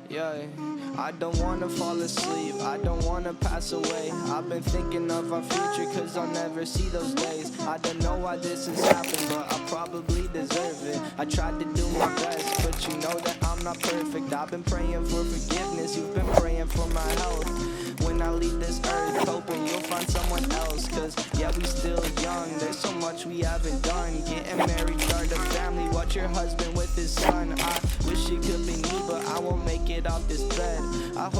Yeah, I don't wanna fall asleep, I don't wanna pass away. I've been thinking of our future, cause I'll never see those days. I don't know why this has happened, but I probably deserve it. I tried to do my best, but you know that I'm not perfect. I've been praying for forgiveness, you've been praying for my health. When I leave this earth, hoping you'll find someone else. Cause yeah, we still young, there's so much we haven't done. Getting married, start a family, watch your husband with his son. I wish it could be me, but I won't make it off this bed. I hope